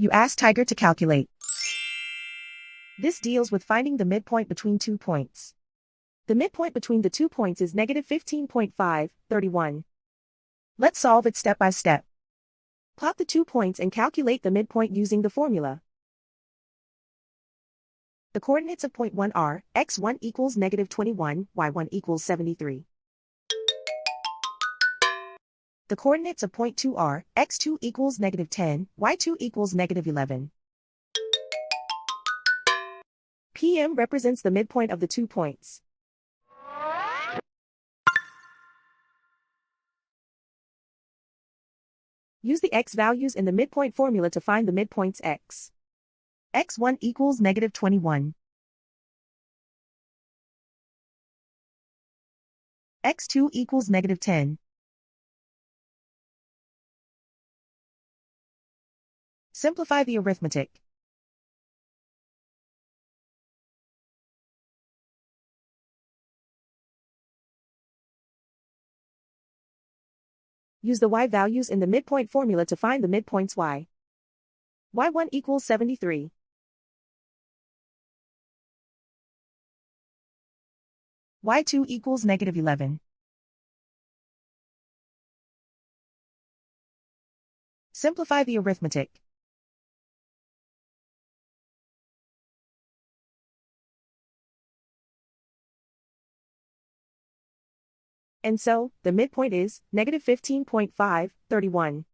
You ask Tiger to calculate. This deals with finding the midpoint between 2 points. The midpoint between the 2 points is negative 15.531. Let's solve it step by step. Plot the 2 points and calculate the midpoint using the formula. The coordinates of point 1 are, x1 equals negative 21, y1 equals 73. The coordinates of point 2 are, x2 equals negative 10, y2 equals negative 11. PM represents the midpoint of the 2 points. Use the x values in the midpoint formula to find the midpoints x. x1 equals negative 21. x2 equals negative 10. Simplify the arithmetic. Use the y values in the midpoint formula to find the midpoints y. y1 equals 73. y2 equals negative 11. Simplify the arithmetic. And so, the midpoint is negative 15.531.